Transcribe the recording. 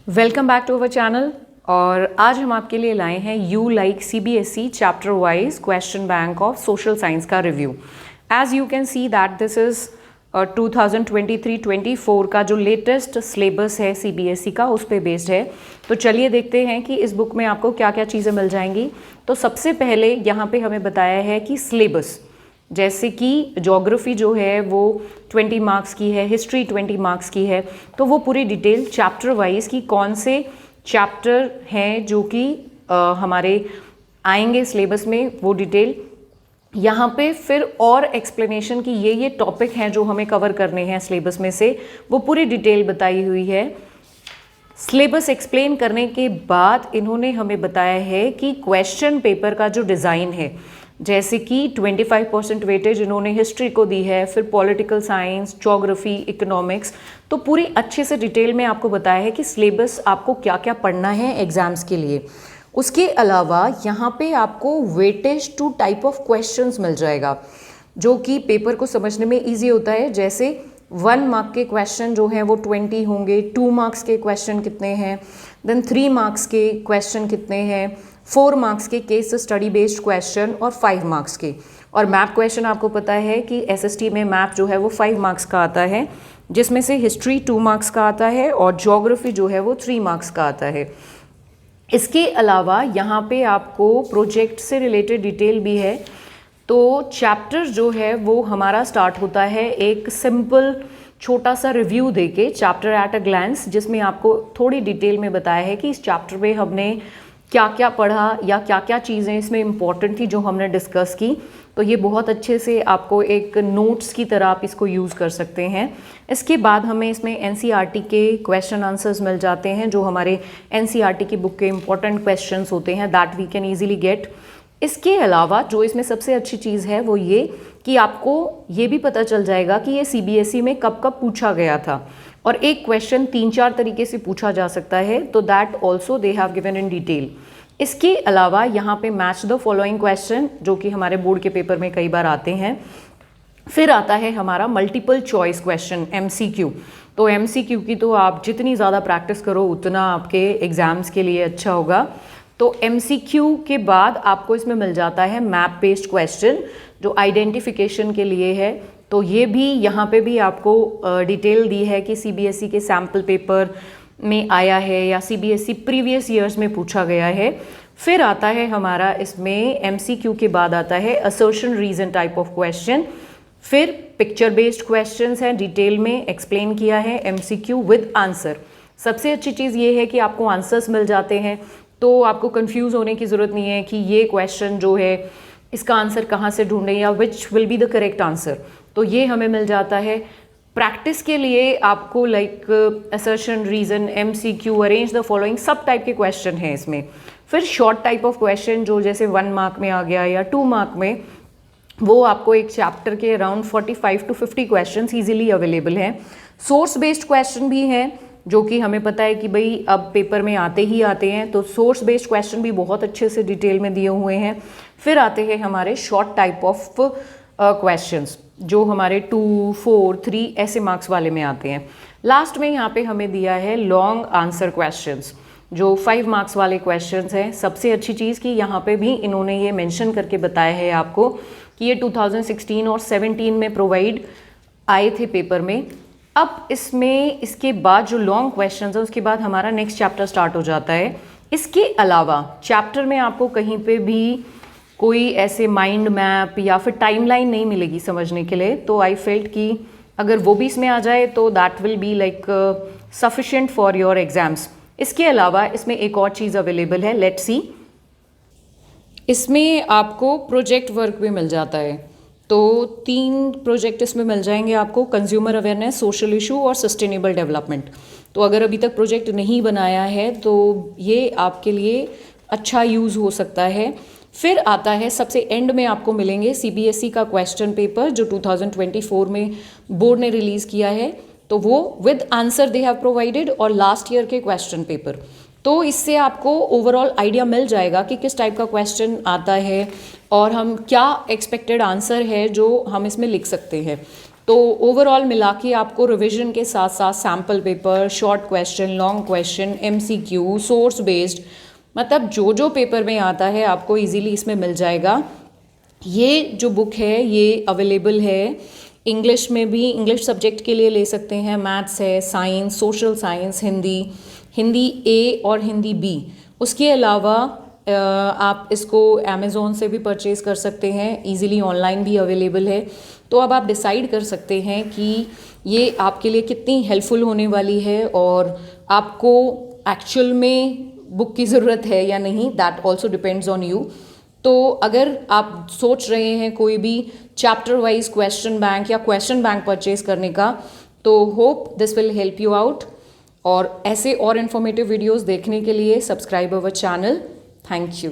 Welcome back to our channel. और आज हम आपके लिए लाए हैं U Like CBSE chapter wise question bank of social science का review. As you can see that this is 2023-24 का जो लेटेस्ट सिलेबस है सीबीएसई का, उस पे बेस्ड है। तो चलिए देखते हैं कि इस बुक में आपको क्या क्या चीज़ें मिल जाएंगी। तो सबसे पहले यहाँ पे हमें बताया है कि सिलेबस, जैसे कि ज्योग्राफी जो है वो 20 मार्क्स की है, हिस्ट्री 20 मार्क्स की है, तो वो पूरी डिटेल चैप्टर वाइज की कौन से चैप्टर हैं जो कि हमारे आएंगे सिलेबस में, वो डिटेल यहाँ पे। फिर और एक्सप्लेनेशन की ये टॉपिक हैं जो हमें कवर करने हैं सिलेबस में से, वो पूरी डिटेल बताई हुई है। सिलेबस एक्सप्लेन करने के बाद इन्होंने हमें बताया है कि क्वेश्चन पेपर का जो डिज़ाइन है, जैसे कि 25% वेटेज इन्होंने हिस्ट्री को दी है, फिर पॉलिटिकल साइंस, ज्योग्राफी, इकोनॉमिक्स, तो पूरी अच्छे से डिटेल में आपको बताया है कि सिलेबस आपको क्या क्या पढ़ना है एग्जाम्स के लिए। उसके अलावा यहाँ पे आपको weightage to type of questions मिल जाएगा जो कि पेपर को समझने में ईजी होता है। जैसे 1 मार्क के क्वेश्चन जो हैं वो 20 होंगे, 2 मार्क्स के क्वेश्चन कितने हैं, देन 3 मार्क्स के क्वेश्चन कितने हैं, 4 मार्क्स के केस स्टडी बेस्ड क्वेश्चन और 5 मार्क्स के। और मैप क्वेश्चन आपको पता है कि एसएसटी में मैप जो है वो 5 मार्क्स का आता है, जिसमें से हिस्ट्री 2 मार्क्स का आता है और ज्योग्राफी जो है वो 3 मार्क्स का आता है। इसके अलावा यहाँ पे आपको प्रोजेक्ट से रिलेटेड डिटेल भी है। तो चैप्टर जो है वो हमारा स्टार्ट होता है एक सिंपल छोटा सा रिव्यू देके, चैप्टर एट अ ग्लैंस, जिसमें आपको थोड़ी डिटेल में बताया है कि इस चैप्टर में हमने क्या क्या पढ़ा या क्या क्या चीज़ें इसमें इम्पॉर्टेंट थी जो हमने डिस्कस की। तो ये बहुत अच्छे से आपको एक नोट्स की तरह आप इसको यूज़ कर सकते हैं। इसके बाद हमें इसमें एनसीईआरटी के क्वेश्चन आंसर्स मिल जाते हैं, जो हमारे एनसीईआरटी की बुक के इम्पॉर्टेंट क्वेश्चंस होते हैं, that we can easily get. इसके अलावा जो इसमें सबसे अच्छी चीज़ है वो ये कि आपको ये भी पता चल जाएगा कि ये सीबीएसई में कब कब पूछा गया था, और एक क्वेश्चन 3-4 तरीके से पूछा जा सकता है, तो that also they have given in detail. इसके अलावा यहाँ पे मैच द फॉलोइंग क्वेश्चन, जो कि हमारे बोर्ड के पेपर में कई बार आते हैं। फिर आता है हमारा मल्टीपल चॉइस क्वेश्चन, एमसीक्यू। तो एमसीक्यू की तो आप जितनी ज़्यादा प्रैक्टिस करो उतना आपके एग्जाम्स के लिए अच्छा होगा। तो एमसीक्यू के बाद आपको इसमें मिल जाता है मैप बेस्ड क्वेश्चन, जो आइडेंटिफिकेशन के लिए है। तो ये भी यहाँ पे भी आपको डिटेल दी है कि सीबीएसई के सैम्पल पेपर में आया है या सीबीएसई प्रीवियस ईयर्स में पूछा गया है। फिर आता है हमारा इसमें एमसीक्यू के बाद आता है assertion reason type of question. फिर पिक्चर बेस्ड क्वेश्चंस हैं, डिटेल में एक्सप्लेन किया है, एमसीक्यू विद आंसर। सबसे अच्छी चीज़ ये है कि आपको आंसर्स मिल जाते हैं, तो आपको कंफ्यूज होने की ज़रूरत नहीं है कि ये क्वेश्चन जो है इसका आंसर कहाँ से ढूंढें या which will be the correct answer. तो ये हमें मिल जाता है। प्रैक्टिस के लिए आपको like assertion, reason, MCQ, arrange the following, सब टाइप के क्वेश्चन हैं इसमें। फिर शॉर्ट टाइप ऑफ क्वेश्चन जो जैसे 1 मार्क में आ गया या 2 मार्क में, वो आपको एक चैप्टर के around 45 to 50 question easily available हैं। सोर्स बेस्ड क्वेश्चन भी हैं, जो कि हमें पता है कि भाई अब पेपर में आते ही आते हैं, तो सोर्स बेस्ड क्वेश्चन भी बहुत अच्छे से डिटेल में दिए हुए हैं। फिर आते हैं हमारे शॉर्ट टाइप ऑफ क्वेश्चंस, जो हमारे 2, 4, 3 ऐसे मार्क्स वाले में आते हैं। लास्ट में यहाँ पे हमें दिया है लॉन्ग आंसर क्वेश्चंस, जो 5 मार्क्स वाले क्वेश्चंस हैं। सबसे अच्छी चीज़ कि यहाँ पे भी इन्होंने ये मेंशन करके बताया है आपको कि ये 2016 और 17 में प्रोवाइड आए थे पेपर में। अब इसमें इसके बाद जो लॉन्ग क्वेश्चंस है, उसके बाद हमारा नेक्स्ट चैप्टर स्टार्ट हो जाता है। इसके अलावा चैप्टर में आपको कहीं पे भी कोई ऐसे माइंड मैप या फिर टाइमलाइन नहीं मिलेगी समझने के लिए। तो आई फेल्ट कि अगर वो भी इसमें आ जाए तो that will be like sufficient for your exams. इसके अलावा इसमें एक और चीज़ अवेलेबल है, लेट्स सी। इसमें आपको प्रोजेक्ट वर्क भी मिल जाता है। तो 3 प्रोजेक्ट इसमें मिल जाएंगे आपको, कंज्यूमर अवेयरनेस, सोशल इशू और सस्टेनेबल डेवलपमेंट। तो अगर अभी तक प्रोजेक्ट नहीं बनाया है तो ये आपके लिए अच्छा यूज़ हो सकता है। फिर आता है सबसे एंड में आपको मिलेंगे सीबीएसई का क्वेश्चन पेपर, जो 2024 में बोर्ड ने रिलीज़ किया है। तो वो with answer they have provided, और लास्ट ईयर के क्वेश्चन पेपर। तो इससे आपको ओवरऑल आइडिया मिल जाएगा कि किस टाइप का क्वेश्चन आता है और हम क्या एक्सपेक्टेड आंसर है जो हम इसमें लिख सकते हैं। तो ओवरऑल मिला के आपको रिविजन के साथ साथ sample paper, short question, long question, MCQ, source based, मतलब जो जो पेपर में आता है आपको इजीली इसमें मिल जाएगा। ये जो बुक है ये अवेलेबल है इंग्लिश में भी, इंग्लिश सब्जेक्ट के लिए ले सकते हैं, मैथ्स है, science, social science, Hindi A और हिंदी B। उसके अलावा आप इसको अमेज़ोन से भी परचेज़ कर सकते हैं, इजीली ऑनलाइन भी अवेलेबल है। तो अब आप डिसाइड कर सकते हैं कि ये आपके लिए कितनी हेल्पफुल होने वाली है और आपको एक्चुअल में बुक की ज़रूरत है या नहीं, that also depends on you. तो अगर आप सोच रहे हैं कोई भी चैप्टर वाइज क्वेश्चन बैंक या क्वेश्चन बैंक परचेज करने का, तो hope this will help you out. और ऐसे और इन्फॉर्मेटिव वीडियोस देखने के लिए subscribe our channel. Thank you.